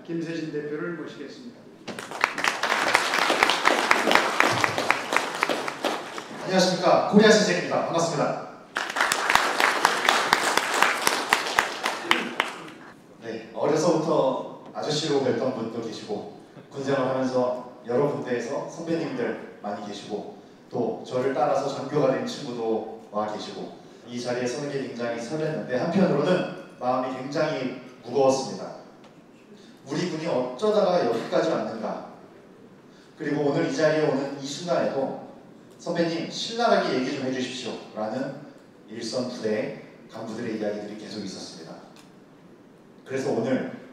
김세진 대표를 모시겠습니다. 안녕하십니까. 코리아 신세입니다. 반갑습니다. 네, 어려서부터 아저씨로 뵀던 분도 계시고 군생활하면서 여러 군데에서 선배님들 많이 계시고 또 저를 따라서 장교가 된 친구도 와 계시고 이 자리에 서는 게 굉장히 설렜는데 한편으로는 마음이 굉장히 무거웠습니다. 우리 군이 어쩌다가 여기까지 왔는가. 그리고 오늘 이 자리에 오는 이 순간에도 선배님 신랄하게 얘기 좀 해주십시오 라는 일선 부대 간부들의 이야기들이 계속 있었습니다. 그래서 오늘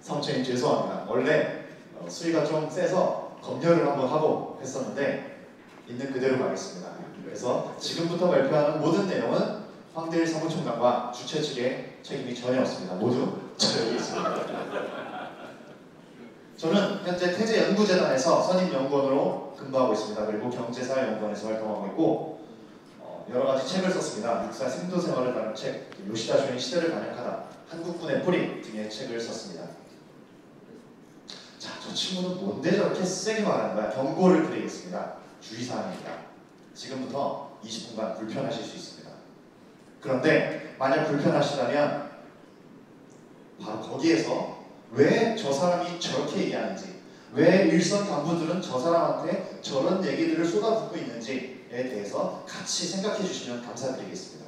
성천님 죄송합니다. 원래 수위가 좀 세서 검열을 한번 하고 했었는데 있는 그대로 가겠습니다. 그래서 지금부터 발표하는 모든 내용은 황대일 사무총장과 주최 측의 책임이 전혀 없습니다. 모두 저 여기 있습니다. 저는 현재 태제연구재단에서 선임연구원으로 근무하고 있습니다. 그리고 경제사연구원에서 활동하고 있고 여러가지 책을 썼습니다. 육사 생도생활을 다룬 책, 요시다 쇼의 시대를 반영하다, 한국군의 뿌리 등의 책을 썼습니다. 자, 저 친구는 뭔데 저렇게 세게 말하는 거야? 경고를 드리겠습니다. 주의사항입니다. 지금부터 20분간 불편하실 수 있습니다. 그런데 만약 불편하시다면 바로 거기에서 왜 저 사람이 저렇게 얘기하는지, 왜 일선 간부들은 저 사람한테 저런 얘기들을 쏟아붓고 있는지에 대해서 같이 생각해 주시면 감사드리겠습니다.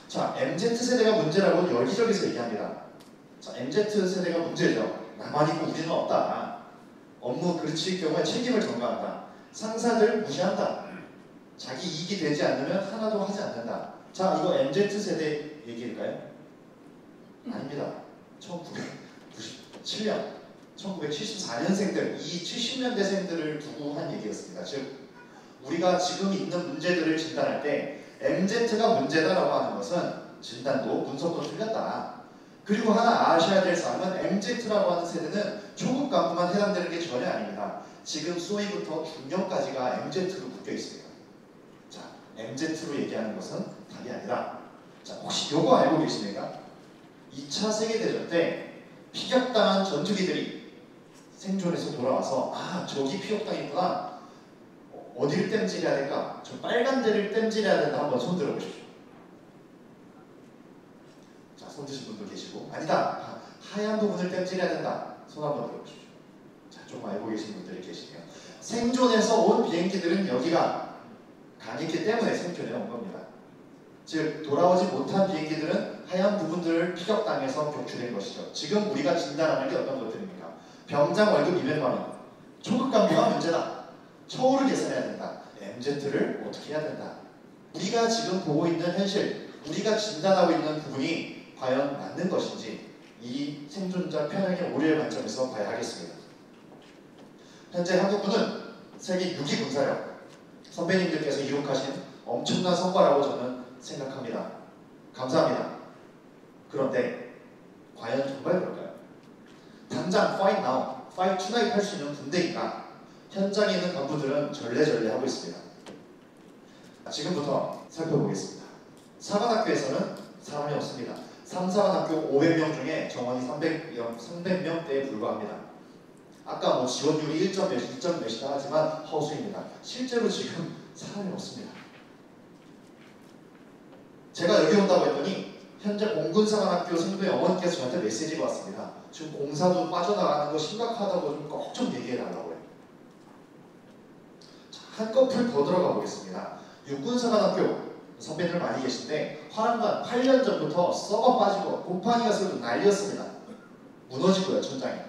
자, MZ세대가 문제라고 여기저기서 얘기합니다. 자, MZ세대가 문제죠. 나만 있고 우리는 없다. 업무 그르칠 경우에 책임을 전가한다. 상사들 무시한다. 자기 이익이 되지 않으면 하나도 하지 않는다. 자, 이거 MZ세대 얘기일까요? 아닙니다. 1997년, 1974년생들, 이 70년대생들을 두고 한 얘기였습니다. 즉, 우리가 지금 있는 문제들을 진단할 때 MZ가 문제다라고 하는 것은 진단도 분석도 틀렸다. 그리고 하나 아셔야 될 사항은 MZ라고 하는 세대는 초급 간부만 해당되는 게 전혀 아닙니다. 지금 소위부터 중령까지가 MZ로 묶여 있습니다. 자, MZ로 얘기하는 것은 답이 아니라, 자, 혹시 요거 알고 계십니까? 2차 세계대전 때 피격당한 전투기들이 생존해서 돌아와서 아, 저기 피격당했구나. 어디를 땜질해야 될까? 저 빨간 데를 땜질해야 된다. 한번 손 들어보십시오. 자, 손 드신 분도 계시고, 아니다. 하얀 부분을 땜질해야 된다. 손 한번 들어보십시오. 자, 좀 알고 계신 분들이 계시네요. 생존해서 온 비행기들은 여기가 강했기 때문에 생존해 온 겁니다. 즉, 돌아오지 못한 비행기들은 하얀 부분들을 피격당해서 격추된 것이죠. 지금 우리가 진단하는 게 어떤 것들입니까? 병장 월급 200만 원, 초급 간부가 문제다. 처우를 개선해야 된다. MZ를 어떻게 해야 된다. 우리가 지금 보고 있는 현실, 우리가 진단하고 있는 부분이 과연 맞는 것인지 이 생존자 편향의 오류의 관점에서 봐야 하겠습니다. 현재 한국군은 세계 6위 군사력, 선배님들께서 이룩하신 엄청난 성과라고 저는 생각합니다. 감사합니다. 그런데 과연 정말 그럴까요? 당장 fight now, fight tonight 할 수 있는 군대인가? 현장에 있는 간부들은 절레절레 하고 있습니다. 지금부터 살펴보겠습니다. 사관학교에서는 사람이 없습니다. 3사관학교 500명 중에 정원이 300명대에 불과합니다. 아까 뭐 지원율이 1점 몇이다 하지만 허수입니다. 실제로 지금 사람이 없습니다. 제가 여기 온다고 했더니 현재 공군사관학교 생도의 어머니께서 저한테 메시지가 왔습니다. 지금 공사도 빠져나가는 거 심각하다고 좀 꼭 좀 얘기해달라고요. 한꺼풀 더 들어가 보겠습니다. 육군사관학교 선배들 많이 계신데 화랑관 8년 전부터 썩어 빠지고 곰팡이가 슬고 난리였습니다. 무너지고요, 천장에.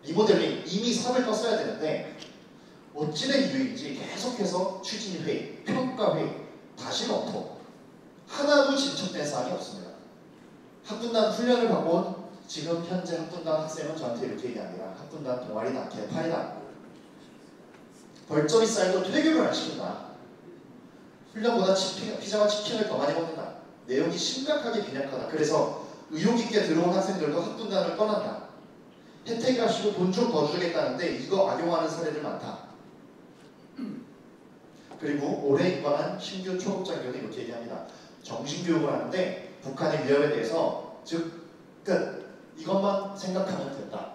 리모델링 이미 삽을 떴어야 되는데 어찌된 이유인지 계속해서 추진회의, 평가회의, 다시 검토 하나도 진척된 사항이 없습니다. 학군단 훈련을 받고 온 지금 현재 학군단 학생은 저한테 이렇게 얘기합니다. 학군단 동아리다, 개판이다. 벌점이 쌓여도 퇴교를 안 시킨다. 훈련보다 피자와 치킨을 더 많이 먹는다. 내용이 심각하게 빈약하다. 그래서 의욕있게 들어온 학생들도 학군단을 떠난다. 혜택 가시고 돈 좀 더 주겠다는데 이거 악용하는 사례들 많다. 그리고 올해 입관한 신규 초급장교는 이렇게 얘기합니다. 정신교육을 하는데 북한의 위협에 대해서 즉 이것만 생각하면 된다.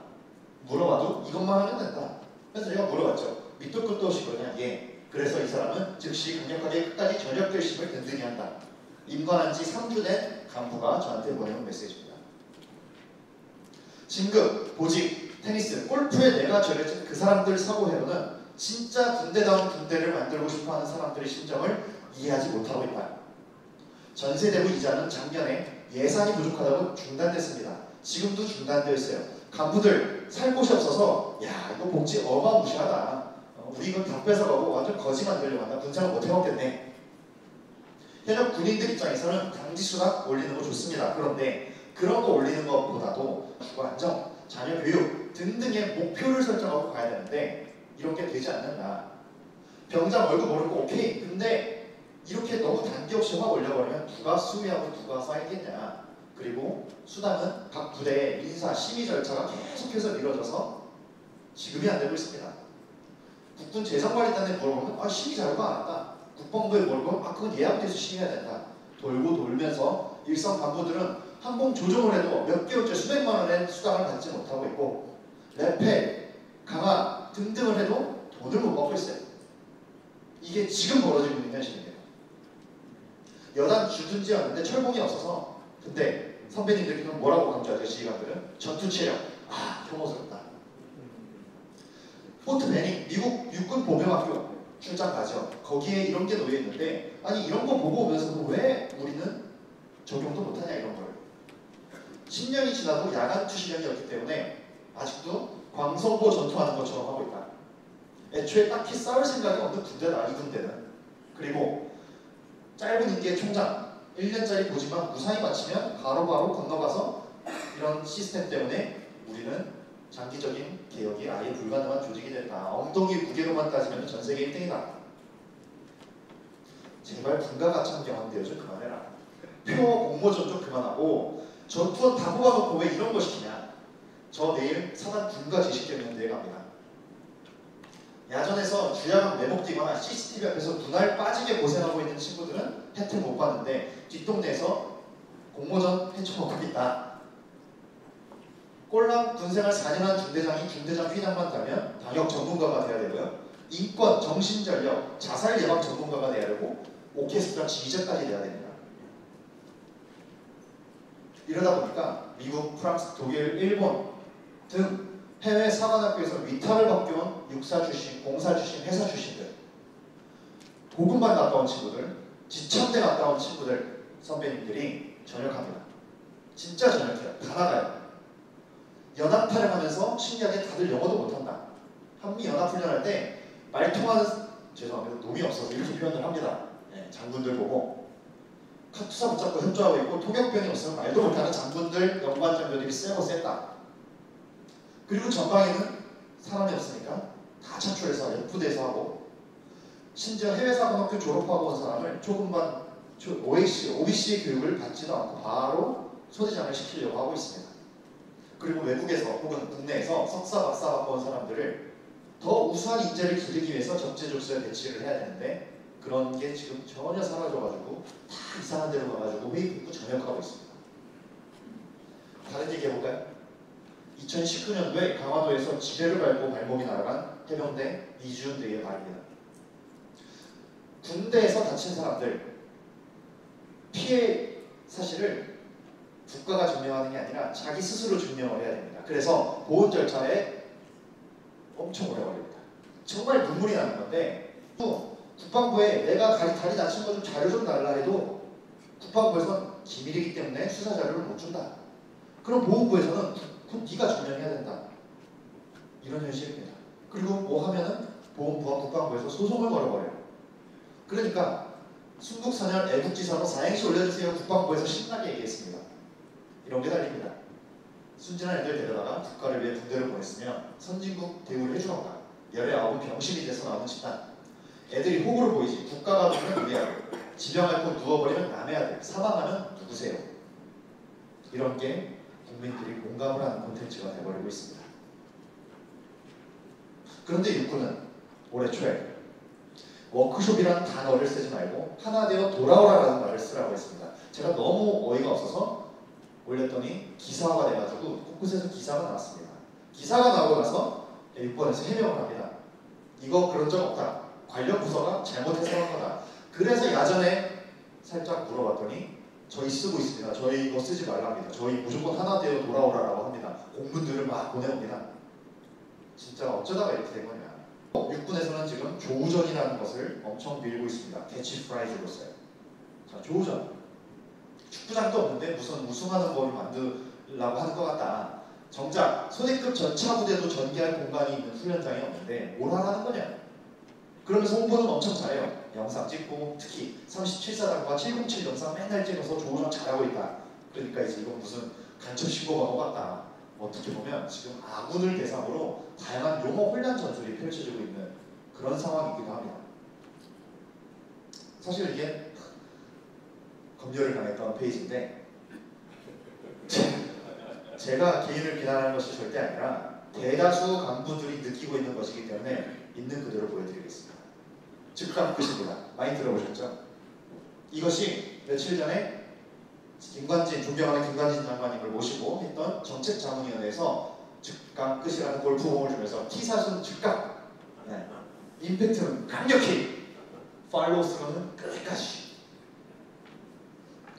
물어봐도 이것만 하면 된다. 그래서 제가 물어봤죠. 밑도 끝도 없이 그러냐? 예. 그래서 이 사람은 즉시 강력하게 끝까지 저녁 결심을 든든히 한다. 임관한 지 3주 된 간부가 저한테 보내온 메시지입니다. 진급, 보직, 테니스, 골프에 내가 저려진 그 사람들 사고회로는 진짜 군대다운 군대를 만들고 싶어하는 사람들의 심정을 이해하지 못하고 있다. 전세대부 이자는 작년에 예산이 부족하다고 중단됐습니다. 지금도 중단되어 있어요. 간부들 살 곳이 없어서 야 이거 복지 어마무시하다. 우리 이거 다 뺏어가고 완전 거지 만들려고 한다. 군생활 못 해먹겠네. 현역 군인들 입장에서는 당지수당 올리는 거 좋습니다. 그런데 그런 거 올리는 것보다도 주거 안정, 자녀 교육 등등의 목표를 설정하고 가야 되는데 이렇게 되지 않는다. 병장 월급 오르고 오케이. 근데 이렇게 너무 단기 없이 확 올려버리면 누가 수비하고 누가 쌓이겠냐. 그리고 수당은 각 부대의 인사, 심의 절차가 계속해서 이루어져서 지급이 안 되고 있습니다. 국군 재정관리단에 물어보면 아 심의 자료가 안 왔다. 국방부에 물어보면 아 그건 예약돼서 심의해야 된다. 돌고 돌면서 일선 간부들은 항공 조정을 해도 몇 개월째 수백만 원의 수당을 받지 못하고 있고 레페, 강화 등등을 해도 돈을 못 받고 있어요. 이게 지금 벌어지고 있는 현실이에요. 여단 주둔지였는데 철봉이 없어서 근데 선배님들이 그럼 뭐라고 강조하죠? 지휘관들은 전투체력. 아 혐오스럽다. 포트 베닝 미국 육군 보병학교 출장 가죠. 거기에 이런 게 놓여 있는데 아니 이런 거 보고 오면서도 왜 우리는 적용도 못하냐 이런 걸. 10년이 지나도 야간 투시령이었기 때문에 아직도 광성보 전투하는 것처럼 하고 있다. 애초에 딱히 싸울 생각이 없는 군대다 이 군대는. 그리고 짧은 임기의 총장 1년짜리 보직만 무사히 마치면 바로바로 건너가서 이런 시스템 때문에 우리는 장기적인 개혁이 아예 불가능한 조직이 된다. 엉덩이 무게로만 따지면 전 세계 1등이다. 제발 군가가참 경험대요 좀 그만해라. 표 공모전 좀 그만하고 전투원 다 뽑아놓고 왜 이런 거 시키냐. 저 내일 사단 군가 제식경연대회 갑니다. 야전에서 주야간 매복 뛰거나 CCTV 앞에서 눈알 빠지게 고생하고 있는 친구들은 혜택 못 받는데 뒷동네에서 공모전 헤쳐먹고 있다. 꼴랑 군생활 4년 한 중대장이 중대장 휘장만 달면 방역 전문가가 돼야 되고요. 인권, 정신전력, 자살 예방 전문가가 돼야 되고 오케스트라 지휘자까지 돼야 됩니다. 이러다 보니까 미국, 프랑스, 독일, 일본 등 해외 사관학교에서 위탁을 받고 온 육사 출신, 공사 출신, 회사 출신들 고급만 갔다 온 친구들, 지참대 갔다 온 친구들 선배님들이 전역합니다. 진짜 전역해요. 다 나가요. 연합타령하면서 신기하게 다들 영어도 못한다. 한미 연합훈련할 때 말통하는 죄송합니다. 놈이 없어서 이렇게 표현을 합니다. 네, 장군들 보고 카투사 붙잡고 협조하고 있고 통역병이 없으면 말도 못하는 장군들, 연관장교들이 세고 셌다. 그리고 전방에는 사람이 없으니까 다 차출해서 F대에서 하고 심지어 해외사관학교 졸업하고 온 사람을 초급반 OBC 교육을 받지도 않고 바로 소대장을 시키려고 하고 있습니다. 그리고 외국에서 혹은 국내에서 석사, 박사 받고 온 사람들을 더 우수한 인재를 기르기 위해서 적재적소에 배치를 해야 되는데 그런 게 지금 전혀 사라져가지고 다 이상한 데로 가가지고 회의 듣고 전역하고 있습니다. 다른 얘기 해볼까요? 2019년도에 강화도에서 지뢰를 밟고 발목이 날아간 해병대 이주은 대위의 말입니다. 군대에서 다친 사람들 피해 사실을 국가가 증명하는 게 아니라 자기 스스로 증명을 해야 됩니다. 그래서 보훈 절차에 엄청 오래 걸립니다. 정말 눈물이 나는 건데 또 국방부에 내가 다리 다친 거 좀 자료 좀 달라 해도 국방부에서는 기밀이기 때문에 수사 자료를 못 준다. 그럼 보훈부에서는 그럼 네가 증명해야 된다. 이런 현실입니다. 그리고 뭐 하면은 보훈부와 국방부에서 소송을 걸어버려요. 그러니까 순국선열 애국지사로 사행시 올려주세요. 국방부에서 신나게 얘기했습니다. 이런 게 달립니다. 순진한 애들 데려다가 국가를 위해 군대를 보냈으면 선진국 대우를 해주던가. 열에 아홉 병신이 돼서 나오는 집단. 애들이 호구를 보이지. 국가가 보면 우리 아들. 지병 앓고 누워버리면 남의 아들. 사망하면 누구세요? 이런 게 국민들이 공감을 하는 콘텐츠가 되어버리고 있습니다. 그런데 육군은 올해 초에 워크숍이라는 단어를 쓰지 말고 하나 되어 돌아오라라는 말을 쓰라고 했습니다. 제가 너무 어이가 없어서 올렸더니 기사화가 돼가지고 곳곳에서 기사가 나왔습니다. 기사가 나오고 나서 6번에서 해명을 합니다. 이거 그런 적 없다. 관련 부서가 잘못해서 한 거다. 그래서 야전에 살짝 물어봤더니 저희 쓰고 있습니다. 저희 이거 쓰지 말랍니다. 저희 무조건 하나 되어 돌아오라라고 합니다. 공문들을 막 보내옵니다. 진짜 어쩌다가 이렇게 된 거냐. 육군에서는 지금 조우전이라는 것을 엄청 밀고 있습니다. 캐치프라이즈로서요. 자, 조우전. 축구장도 없는데 무슨 우승하는 거를 만들려고 하는 것 같다. 정작 소대급 전차 부대도 전개할 공간이 있는 훈련장이 없는데 뭘 하라는 거냐. 그러면서 홍보는 엄청 잘해요. 영상 찍고 특히 37사단과 707 영상 맨날 찍어서 조우전 잘하고 있다. 그러니까 이제 이건 무슨 간첩 신고하고 같다. 어떻게 보면 지금 아군을 대상으로 다양한 용어 혼란 전술이 펼쳐지고 있는 그런 상황이기도 합니다. 사실 이게 검열을 당했던 페이지인데 제가 개인을 비난하는 것이 절대 아니라 대다수 간부들이 느끼고 있는 것이기 때문에 있는 그대로 보여드리겠습니다. 즉각 끝입니다. 많이 들어보셨죠? 이것이 며칠 전에 김관진, 존경하는 김관진 장관님을 모시고 했던 정책자문위원회에서 즉각 끝이라는 골프공을 주면서 티샷은 즉각, 네. 임팩트는 강력히, 팔로우스루는 끝까지.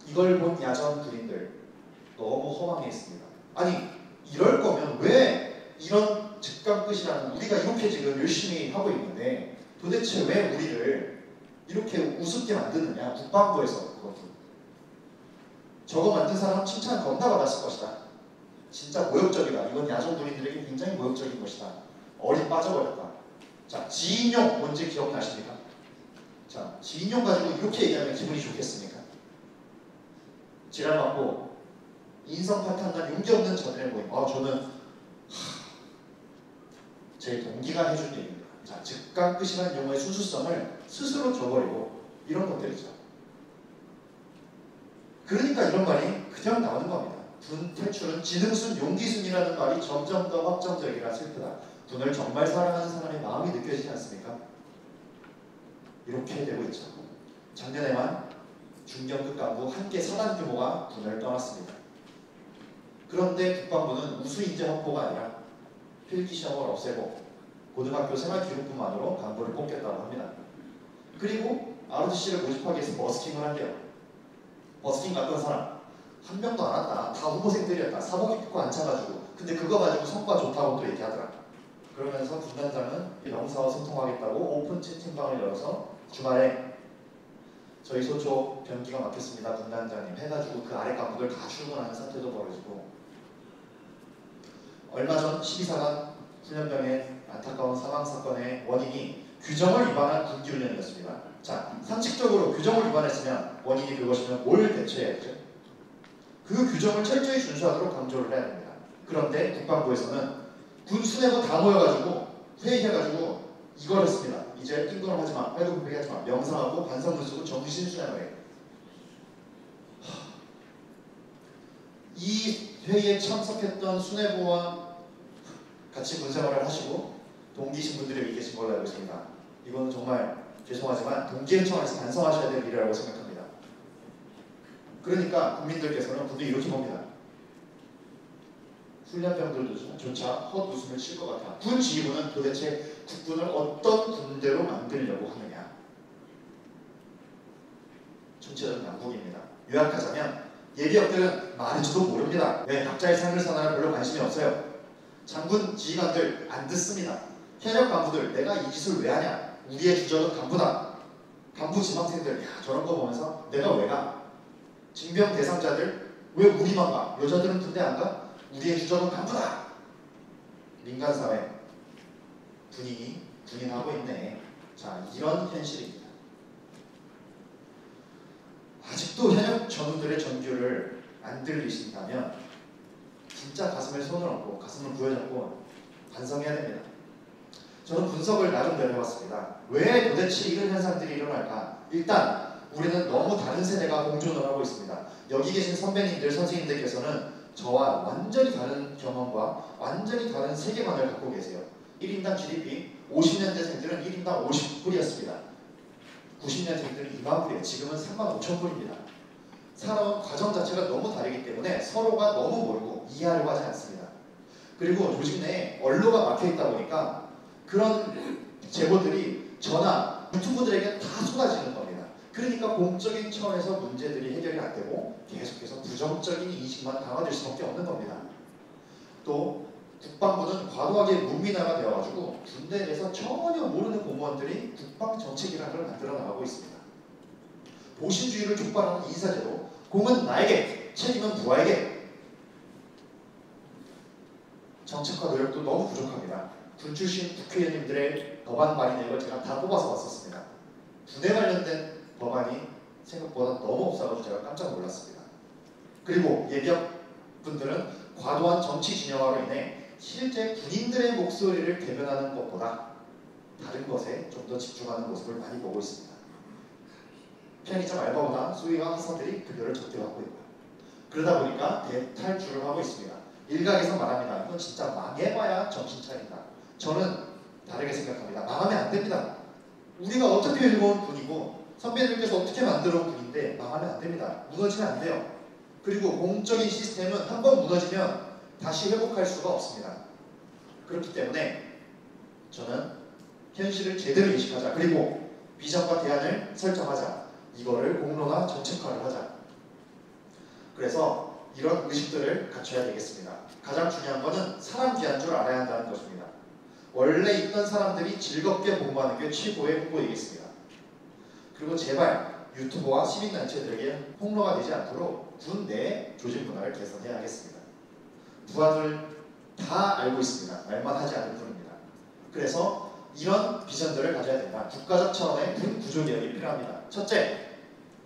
이걸 본 야전 군인들 너무 허망해했습니다. 아니 이럴 거면 왜 이런 즉각 끝이라는 우리가 이렇게 지금 열심히 하고 있는데 도대체 왜 우리를 이렇게 우습게 만드느냐. 국방부에서 그것도 저거 만든 사람 칭찬 겁나 받았을 것이다. 진짜 모욕적이다. 이건 야전 군인들에게 굉장히 모욕적인 것이다. 어리 빠져버렸다. 자, 지인용 뭔지 기억나십니까? 자, 지인용 가지고 이렇게 얘기하면 기분이 좋겠습니까? 지랄맞고 인성 파탄난 용기 없는 저들의 모임. 저는 제 동기가 해준 얘기입니다. 자, 즉각 끝이라는 용어의 순수성을 스스로 저버리고 이런 것들이죠. 그러니까 이런 말이 그냥 나오는 겁니다. 군 퇴출은 지능순 용기순이라는 말이 점점 더 확정적이라 슬프다. 군을 정말 사랑하는 사람의 마음이 느껴지지 않습니까? 이렇게 되고 있죠. 작년에만 중경급 간부 한 개 사단 규모가 군을 떠났습니다. 그런데 국방부는 우수 인재 확보가 아니라 필기시험을 없애고 고등학교 생활기록부만으로 간부를 뽑겠다고 합니다. 그리고 ROTC를 모집하기 위해서 버스킹을 한대요. 버스킹 갔던 사람 한 명도 안 왔다. 다 후보생들이었다. 사복 입고 앉혀가지고. 근데 그거 가지고 성과 좋다고 또 얘기하더라. 그러면서 군단장은 명사와 소통하겠다고 오픈 채팅방을 열어서 주말에 저희 소초 변기가 막혔습니다. 군단장님 해가지고 그 아래 간부들 다 출근하는 사태도 벌어지고 얼마 전 12사단 훈련병의 안타까운 사망사건의 원인이 규정을 위반한 군기훈련이었습니다. 자, 상식적으로 규정을 위반했으면 원인이 그것이면 뭘 대처해야죠? 그 규정을 철저히 준수하도록 강조를 해야 됩니다. 그런데 국방부에서는 군 수뇌부 다 모여가지고 회의해가지고 이걸 했습니다. 이제 띵동을 하지마, 빨간불pe기 하지마, 명상하고 반성문 쓰고 정신수양을 해. 이 회의에 참석했던 수뇌부와 같이 군생활을 하시고 동기신 분들이 여기 계신 걸로 알고 있습니다. 이건 정말 죄송하지만 동기회청에서 반성하셔야 될 일이라고 생각합니다. 그러니까 국민들께서는 군대 이렇게 봅니다. 훈련병들조차 헛웃음을 칠 것 같아. 군 지휘부는 도대체 국군을 어떤 군대로 만들려고 하느냐. 전체적인 양국입니다. 요약하자면 예비역들은 말인지도 모릅니다. 왜 각자의 삶을 사느라 별로 관심이 없어요. 장군 지휘관들 안 듣습니다. 현역 간부들 내가 이 짓을 왜 하냐. 우리의 주적은 간부다. 간부 지망생들 야 저런 거 보면서 내가 왜 가. 징병 대상자들 왜 우리만 가. 여자들은 군대 안 가. 우리의 주적은 간부다. 민간사회 분위기 군인하고 있네. 자, 이런 현실입니다. 아직도 현역 전우들의 전규를 안 들리신다면 진짜 가슴에 손을 얹고 가슴을 부여잡고 반성해야 됩니다. 저는 분석을 나름대로 해봤습니다. 왜 도대체 이런 현상들이 일어날까? 일단 우리는 너무 다른 세대가 공존을 하고 있습니다. 여기 계신 선배님들, 선생님들께서는 저와 완전히 다른 경험과 완전히 다른 세계관을 갖고 계세요. 1인당 GDP 50년대생들은 1인당 50불이었습니다. 90년생들은 2만 불이에요. 지금은 3만 5천 불입니다. 살아온 과정 자체가 너무 다르기 때문에 서로가 너무 모르고 이해하려고 하지 않습니다. 그리고 요즘 내에 언로가 막혀있다 보니까 그런 제보들이 저나 유튜브들에게 다 쏟아지는 겁니다. 그러니까 공적인 차원에서 문제들이 해결이 안 되고 계속해서 부정적인 인식만 강화될 수밖에 없는 겁니다. 또 국방부는 과도하게 문민화가 되어가지고 군대에 대해서 전혀 모르는 공무원들이 국방정책이라는 걸 만들어 나가고 있습니다. 보신주의를 촉발하는 인사제도, 공은 나에게, 책임은 부하에게. 정책화 노력도 너무 부족합니다. 군 출신 국회의원님들의 법안 발의내역을 제가 다 뽑아서 왔었습니다. 군에 관련된 법안이 생각보다 너무 없어서 제가 깜짝 놀랐습니다. 그리고 예비역분들은 과도한 정치 진영화로 인해 실제 군인들의 목소리를 대변하는 것보다 다른 것에 좀 더 집중하는 모습을 많이 보고 있습니다. 편의점 알바보다 수위와 하사들이 급여를 적게 받고 있고요. 그러다 보니까 대탈출을 하고 있습니다. 일각에서 말합니다. 이건 진짜 망해봐야 정신 차린다. 저는 다르게 생각합니다. 망하면 안 됩니다. 우리가 어떻게 일궈온 군이고 선배님께서 어떻게 만들어온 군인데 망하면 안 됩니다. 무너지면 안 돼요. 그리고 공적인 시스템은 한번 무너지면 다시 회복할 수가 없습니다. 그렇기 때문에 저는 현실을 제대로 인식하자. 그리고 비전과 대안을 설정하자. 이거를 공론화 정책화를 하자. 그래서 이런 의식들을 갖춰야 되겠습니다. 가장 중요한 것은 사람 귀한 줄 알아야 한다는 것입니다. 원래 있던 사람들이 즐겁게 공부하는 게 최고의 홍보이겠습니다. 그리고 제발 유튜버와 시민단체들에게 폭로가 되지 않도록 군 내 조직 문화를 개선해야 하겠습니다. 부하들 다 알고 있습니다. 말만 하지 않는 분입니다. 그래서 이런 비전들을 가져야 된다. 국가적 차원의 군 구조개혁이 필요합니다. 첫째,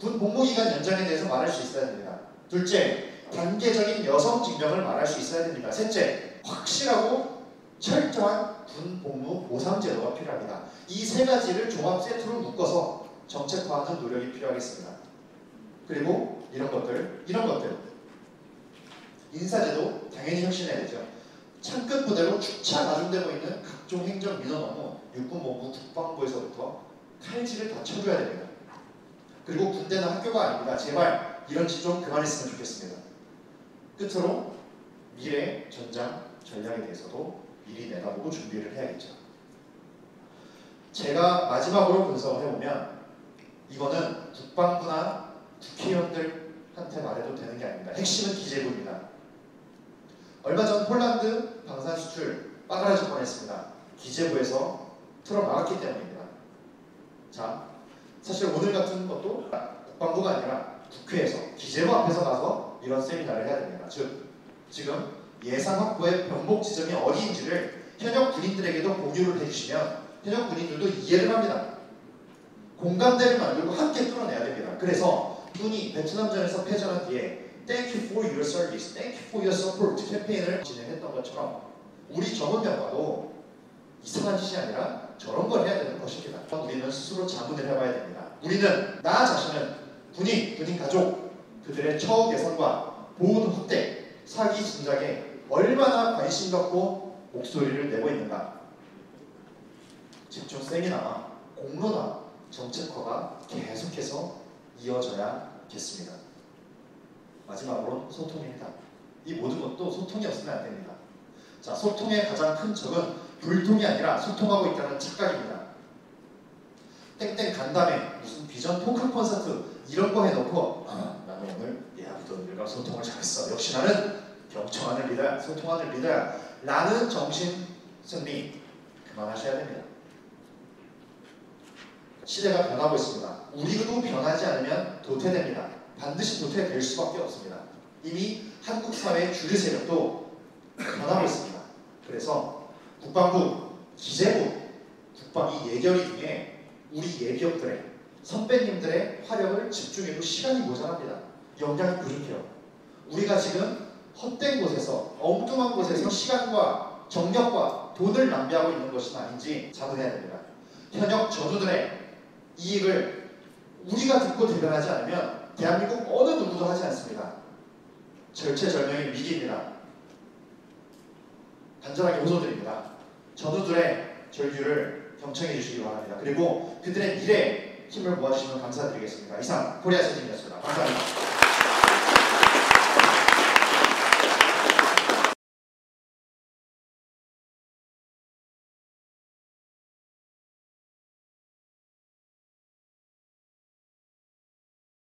군 복무기간 연장에 대해서 말할 수 있어야 됩니다. 둘째, 단계적인 여성 징병을 말할 수 있어야 됩니다. 셋째, 확실하고 철저한 군 복무 보상 제도가 필요합니다. 이 세 가지를 종합 세트로 묶어서 정책화하는 노력이 필요하겠습니다. 그리고 이런 것들 인사제도 당연히 혁신해야 되죠. 창끝 부대로 축차 가중되고 있는 각종 행정 민원 업무 육군본부 국방부에서부터 칼질을 다 쳐줘야 됩니다. 그리고 군대는 학교가 아닙니다. 제발 이런 짓 좀 그만했으면 좋겠습니다. 끝으로 미래 전장 전략에 대해서도 미리 내다보고 준비를 해야겠죠. 제가 마지막으로 분석을 해보면 이거는 국방부나 국회의원들한테 말해도 되는 게 아닙니다. 핵심은 기재부입니다. 얼마 전 폴란드 방산 수출 빠그라질 뻔했습니다. 기재부에서 틀어막았기 때문입니다. 자, 사실 오늘 같은 것도 국방부가 아니라 국회에서 기재부 앞에서 가서 이런 세미나를 해야 됩니다. 즉, 지금 예산 확보의 병목 지점이 어디인지를 현역 군인들에게도 공유를 해주시면 현역 군인들도 이해를 합니다. 공감대를 만들고 함께 뚫어내야 됩니다. 그래서 군이 베트남전에서 패전한 뒤에 Thank you for your service, Thank you for your support 캠페인을 진행했던 것처럼 우리 전문병과도 이상한 짓이 아니라 저런 걸 해야 되는 것입니다. 우리는 스스로 자문을 해봐야 됩니다. 우리는 나 자신은 군인, 군인 가족, 그들의 처우 개선과 보호 확대, 사기 진작에 얼마나 관심 갖고 목소리를 내고 있는가. 집중 세미나와 공론화, 정책화가 계속해서 이어져야겠습니다. 마지막으로 소통입니다. 이 모든 것도 소통이 없으면 안 됩니다. 자, 소통의 가장 큰 적은 불통이 아니라 소통하고 있다는 착각입니다. 땡땡 간담회, 무슨 비전 토크 콘서트 이런 거 해놓고 나는 오늘 예하부들과 소통을 잘했어. 역시 나는 경청하는 리더야, 소통하는 리더야 라는 정신 승리 그만하셔야 됩니다. 시대가 변하고 있습니다. 우리도 변하지 않으면 도태됩니다. 반드시 도태될 수밖에 없습니다. 이미 한국 사회의 주류 세력도 변하고 있습니다. 그래서 국방부, 기재부, 국방이 예결위 중에 우리 예비역들의 선배님들의 활약을 집중해도 시간이 모자랍니다. 역량이 부족해요. 우리가 지금 헛된 곳에서 엉뚱한 곳에서 시간과 정력과 돈을 낭비하고 있는 것은 아닌지 자문해야 됩니다. 현역 전우들의 이익을 우리가 듣고 대변하지 않으면 대한민국 어느 누구도 하지 않습니다. 절체절명의 위기입니다. 간절하게 호소드립니다. 전우들의 절규를 경청해 주시기 바랍니다. 그리고 그들의 미래에 힘을 모아주시면 감사드리겠습니다. 이상 코리아 선생님이었습니다. 감사합니다.